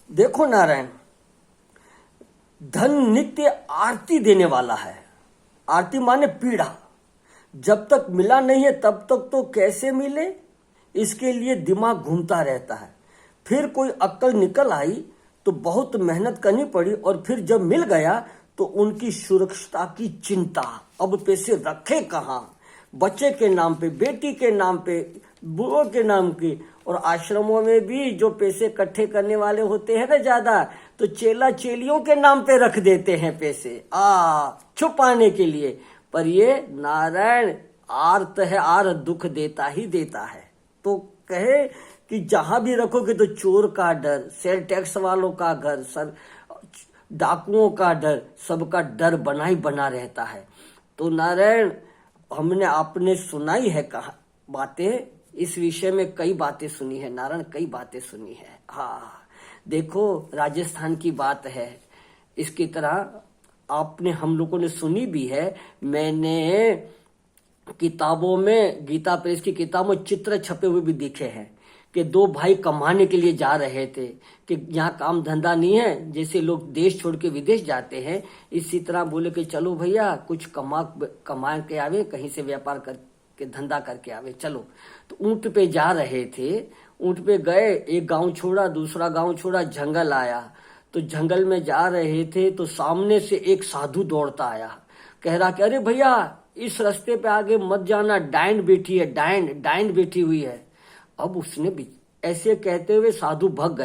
देखो नारायण, धन नित्य आरती देने वाला है। आरती माने पीड़ा। जब तक मिला नहीं है तब तक तो कैसे मिले, इसके लिए दिमाग घूमता रहता है। फिर कोई अक्ल निकल आई तो बहुत मेहनत करनी पड़ी, और फिर जब मिल गया तो उनकी सुरक्षा की चिंता। अब पैसे रखे कहाँ, बच्चे के नाम पे, बेटी के नाम पे, बुआ के नाम की। और आश्रमों में भी जो पैसे इकट्ठे करने वाले होते हैं ना ज्यादा, तो चेला चेलियों के नाम पे रख देते हैं पैसे छुपाने के लिए। पर ये नारायण आर्त है, आर दुख देता ही देता है। तो कहे कि जहां भी रखोगे तो चोर का डर, सेल टैक्स वालों का घर, सर डाकुओं का डर, सबका डर बना ही बना रहता है। तो नारायण हमने आपने सुनाई है कहा बातें, इस विषय में कई बातें सुनी है नारायण, कई बातें सुनी है। हाँ देखो, राजस्थान की बात है, इसकी तरह आपने हम लोगों ने सुनी भी है। मैंने किताबों में, गीता प्रेस की किताबों में चित्र छपे हुए भी दिखे हैं कि दो भाई कमाने के लिए जा रहे थे कि यहाँ काम धंधा नहीं है। जैसे लोग देश छोड़ के विदेश जाते हैं, इसी तरह बोले कि चलो भैया कुछ कमा के आवे, कहीं से व्यापार करके धंधा करके आवे, चलो। तो ऊंट पे जा रहे थे, ऊंट पे गए, एक गांव छोड़ा, दूसरा गांव छोड़ा, जंगल आया। तो जंगल में जा रहे थे तो सामने से एक साधु दौड़ता आया, कह रहा कि अरे भैया इस रास्ते पे आगे मत जाना, डायन बैठी है, डायन बैठी हुई है। अब उसने भी ऐसे कहते हुए साधु भाग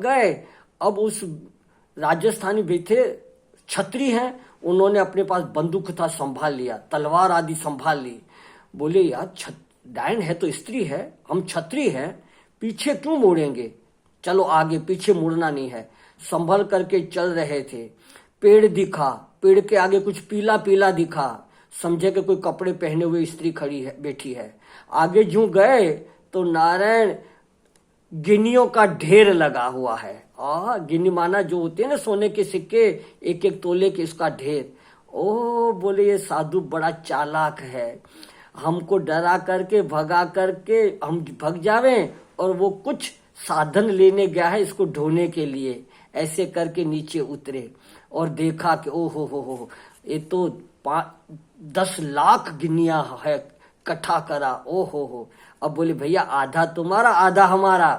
गए। अब उस राजस्थानी बैठे छत्री हैं, उन्होंने अपने पास बंदूक था संभाल लिया, तलवार आदि संभाल ली। बोले यार डायन है तो स्त्री है, हम छत्री हैं, पीछे क्यों मुड़ेंगे, चलो आगे, पीछे मुड़ना नहीं है। संभल करके चल रहे थे, पेड़ दिखा, पेड़ के आगे कुछ पीला पीला दिखा, समझे कि कोई कपड़े पहने हुए स्त्री खड़ी है, बैठी है। आगे जो गए तो नारायण गिन्नियों का ढेर लगा हुआ है। गिन्नी माना जो होते हैं ना सोने के सिक्के, एक एक तोले के, इसका ढेर। ओ बोले ये साधु बड़ा चालाक है, हमको डरा करके भगा करके हम भग जावें, और वो कुछ साधन लेने गया है इसको ढोने के लिए। ऐसे करके नीचे उतरे और देखा कि ओ हो ये तो 10 लाख गिन्नियां है, इकट्ठा करा। ओ हो। अब बोले भैया आधा तुम्हारा आधा हमारा।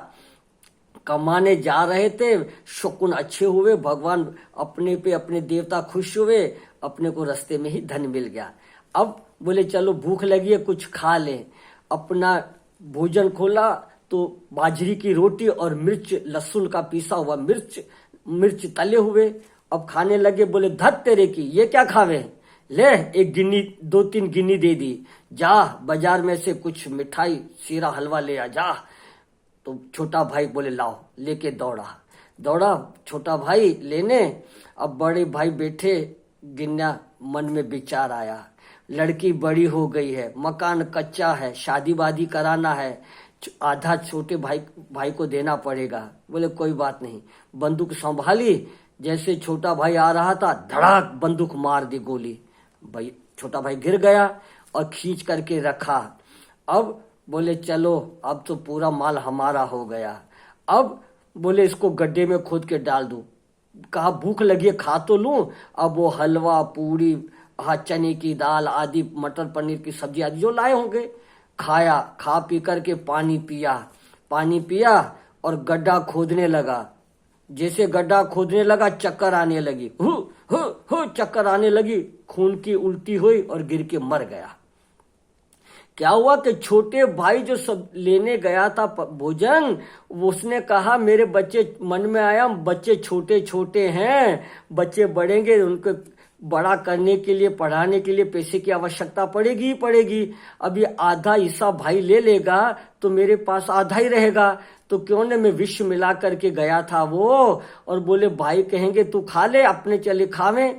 कमाने जा रहे थे, शकुन अच्छे हुए, भगवान अपने पे अपने देवता खुश हुए, अपने को रास्ते में ही धन मिल गया। अब बोले चलो भूख लगी है कुछ खा ले। अपना भोजन खोला तो बाजरी की रोटी और मिर्च, लहसुन का पीसा हुआ मिर्च तले हुए। अब खाने लगे। बोले धत तेरे की, ये क्या खावे, ले एक गिन्नी, 2-3 गिन्नी दे दी, जा बाजार में से कुछ मिठाई सीरा हलवा ले आ जा। तो छोटा भाई बोले लाओ, लेके दौड़ा छोटा भाई लेने। अब बड़े भाई बैठे, गिन्ना मन में विचार आया, लड़की बड़ी हो गई है, मकान कच्चा है, शादी वादी कराना है, आधा छोटे भाई को देना पड़ेगा। बोले कोई बात नहीं। बंदूक संभाली, जैसे छोटा भाई आ रहा था, धड़ाक बंदूक मार दी गोली। भाई छोटा भाई गिर गया और खींच करके रखा। अब बोले चलो अब तो पूरा माल हमारा हो गया। अब बोले इसको गड्ढे में खोद के डाल दूं। कहा भूख लगी है खा तो लूं। अब वो हलवा, पूरी, चने की दाल आदि, मटर पनीर की सब्जी आदि जो लाए होंगे खाया। खा पी करके पानी पिया और गड्ढा खोदने लगा। जैसे गड्ढा खोदने लगा चक्कर आने लगी, चक्कर आने लगी, खून की उल्टी हुई और गिर के मर गया। क्या हुआ कि छोटे भाई जो सब लेने गया था भोजन, उसने कहा मेरे बच्चे, मन में आया बच्चे छोटे छोटे हैं, बच्चे बढ़ेंगे, उनको बड़ा करने के लिए, पढ़ाने के लिए पैसे की आवश्यकता पड़ेगी ही पड़ेगी। अभी आधा हिस्सा भाई ले लेगा तो मेरे पास आधा ही रहेगा। तो क्यों न मैं विष मिला करके गया था वो। और बोले भाई कहेंगे तू खा ले, अपने चले खावे,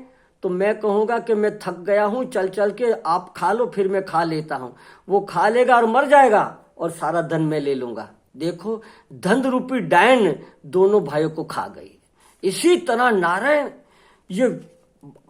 तो मैं कहूंगा कि मैं थक गया हूं चल चल के, आप खा लो फिर मैं खा लेता हूं। वो खा लेगा और मर जाएगा और सारा धन मैं ले लूंगा। देखो धन रूपी डायन दोनों भाइयों को खा गई। इसी तरह नारायण ये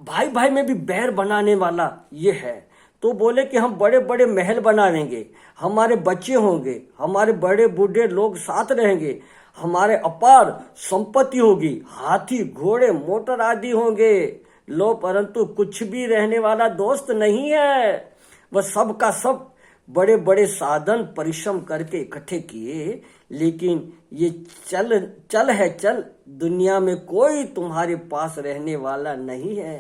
भाई भाई में भी बैर बनाने वाला ये है। तो बोले कि हम बड़े बड़े महल बनाएंगे, हमारे बच्चे होंगे, हमारे बड़े बूढ़े लोग साथ रहेंगे, हमारे अपार संपत्ति होगी, हाथी घोड़े मोटर आदि होंगे। लो, परंतु कुछ भी रहने वाला दोस्त नहीं है। वह सब का सब बड़े बड़े साधन परिश्रम करके इकट्ठे किए, लेकिन ये चल दुनिया में कोई तुम्हारे पास रहने वाला नहीं है।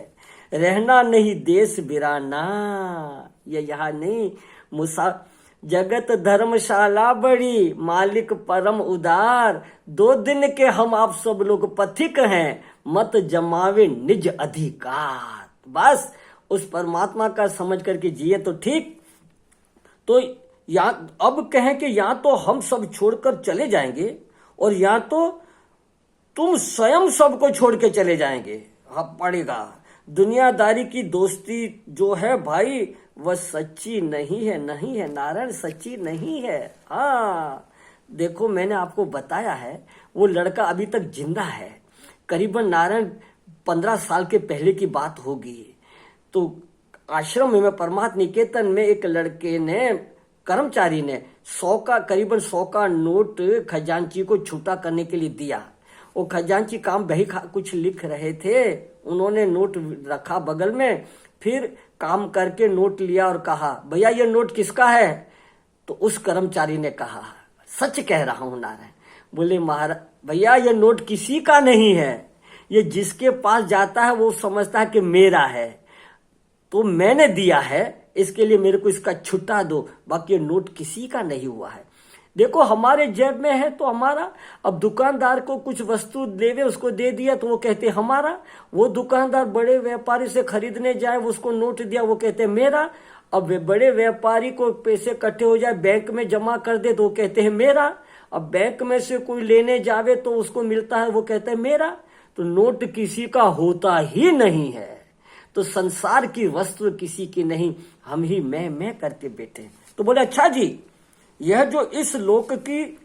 रहना नहीं देश बिराना, ये यहाँ नहीं मुसा जगत धर्मशाला बड़ी, मालिक परम उदार। 2 दिन के हम आप सब लोग पथिक हैं, मत जमावे निज अधिकार। बस उस परमात्मा का समझ करके जिए तो ठीक। तो या अब कहें कि या तो हम सब छोड़कर चले जाएंगे, और या तो तुम स्वयं सबको छोड़ के चले जाएंगे। हाँ, पड़ेगा। दुनियादारी की दोस्ती जो है भाई, वह सच्ची नहीं है, नहीं है नारायण, सच्ची नहीं है। हाँ, देखो मैंने आपको बताया है, वो लड़का अभी तक जिंदा है। करीबन नारायण 15 साल के पहले की बात होगी। तो आश्रम में परमात्म निकेतन में एक लड़के ने, कर्मचारी ने करीबन 100 का नोट खजांची को छूटा करने के लिए दिया। वो खजांची काम बही कुछ लिख रहे थे, उन्होंने नोट रखा बगल में, फिर काम करके नोट लिया और कहा, भैया ये नोट किसका है? तो उस कर्मचारी ने कहा, सच कह रहा हूं नारायण। बोले, महाराज भैया ये नोट किसी का नहीं है, ये जिसके पास जाता है वो समझता है कि मेरा है, तो मैंने दिया है, इसके लिए मेरे को इसका छुट्टा दो, बाकी ये नोट किसी का नहीं हुआ है। देखो हमारे जेब में है तो हमारा। अब दुकानदार को कुछ वस्तु देवे, उसको दे दिया तो वो कहते हमारा। वो दुकानदार बड़े व्यापारी से खरीदने जाए, उसको नोट दिया, वो कहते मेरा। अब बड़े व्यापारी को पैसे इकट्ठे हो जाए, बैंक में जमा कर दे तो वो कहते हैं मेरा। अब बैंक में से कोई लेने जावे तो उसको मिलता है, वो कहते हैं मेरा। तो नोट किसी का होता ही नहीं है। तो संसार की वस्तु किसी की नहीं, हम ही मैं करके बैठे। तो बोले, अच्छा जी, यह जो इस लोक की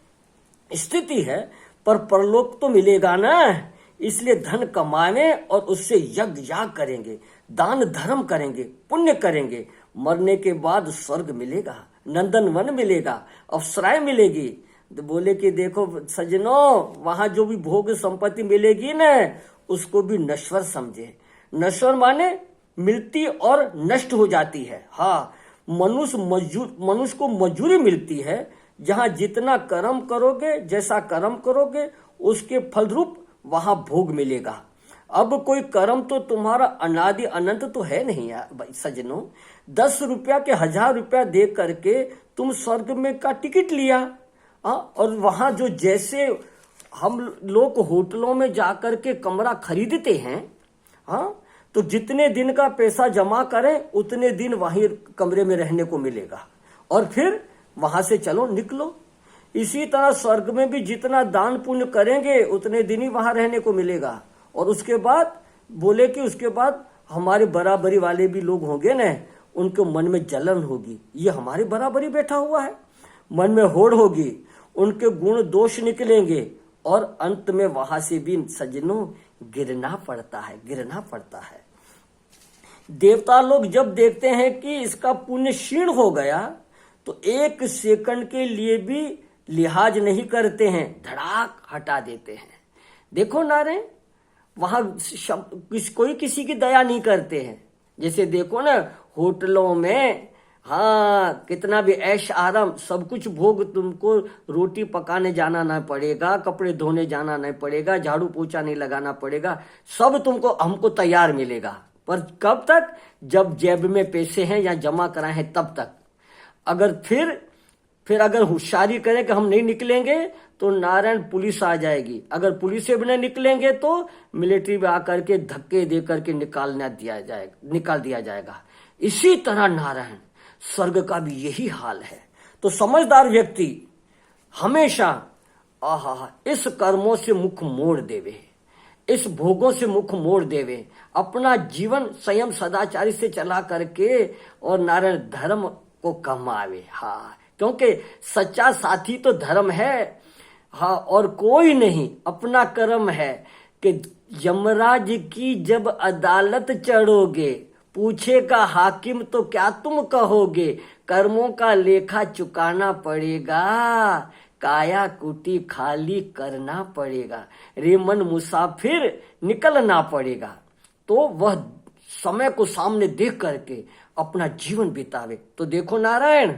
स्थिति है, पर परलोक तो मिलेगा ना, इसलिए धन कमाने और उससे यज्ञ याग करेंगे, दान धर्म करेंगे, पुण्य करेंगे। मरने के बाद स्वर्ग मिलेगा, नंदन वन मिलेगा, अप्सराएं मिलेगी। तो बोले कि देखो सजनों, वहां जो भी भोग संपत्ति मिलेगी ना, उसको भी नश्वर समझे। नश्वर माने मिलती और नष्ट हो जाती है। हाँ, मनुष्य को मजूरी मिलती है। जहां जितना कर्म करोगे, जैसा कर्म करोगे, उसके फल रूप वहां भोग मिलेगा। अब कोई कर्म तो तुम्हारा अनादि अनंत तो है नहीं यार भाई सजनों। 10 रुपया के 1000 रुपया दे करके तुम स्वर्ग में का टिकट लिया। और वहां जो जैसे हम लोग होटलों में जाकर के कमरा खरीदते हैं, हाँ, तो जितने दिन का पैसा जमा करें उतने दिन वहीं कमरे में रहने को मिलेगा, और फिर वहां से चलो निकलो। इसी तरह स्वर्ग में भी जितना दान पुण्य करेंगे उतने दिन ही वहां रहने को मिलेगा। और उसके बाद बोले कि उसके बाद हमारे बराबरी वाले भी लोग होंगे न, उनके मन में जलन होगी, ये हमारे बराबरी बैठा हुआ है, मन में होड़ होगी, उनके गुण दोष निकलेंगे, और अंत में वहां से भी सज्जनों गिरना पड़ता है। देवता लोग जब देखते हैं कि इसका पुण्य क्षीण हो गया, तो 1 सेकंड के लिए भी लिहाज नहीं करते हैं, धड़ाक हटा देते हैं। देखो नारायण, वहां कोई किसी की दया नहीं करते हैं। जैसे देखो ना होटलों में, हाँ, कितना भी ऐश आराम, सब कुछ भोग, तुमको रोटी पकाने जाना ना पड़ेगा, कपड़े धोने जाना नहीं पड़ेगा, झाड़ू पोछा नहीं लगाना पड़ेगा, सब तुमको हमको तैयार मिलेगा। पर कब तक? जब जेब में पैसे हैं या जमा कराए हैं तब तक। अगर फिर अगर होशियारी करें कि हम नहीं निकलेंगे तो नारायण पुलिस आ जाएगी। अगर पुलिस से भी नहीं निकलेंगे तो मिलिट्री में आकर के धक्के दे करके निकाल दिया जाएगा। इसी तरह नारायण स्वर्ग का भी यही हाल है। तो समझदार व्यक्ति हमेशा इस कर्मों से मुख मोड़ देवे, इस भोगों से मुख मोड़ देवे, अपना जीवन संयम सदाचारी से चला करके और नारायण धर्म को कमावे। हाँ, क्योंकि सच्चा साथी तो धर्म है। हाँ, और कोई नहीं, अपना कर्म है कि यमराज की जब अदालत चढ़ोगे, पूछेगा हाकिम तो क्या तुम कहोगे, कर्मों का लेखा चुकाना पड़ेगा। काया कुटी खाली करना पड़ेगा, रे मन मुसाफिर निकलना पड़ेगा। तो वह समय को सामने देख करके अपना जीवन बितावे। तो देखो नारायण,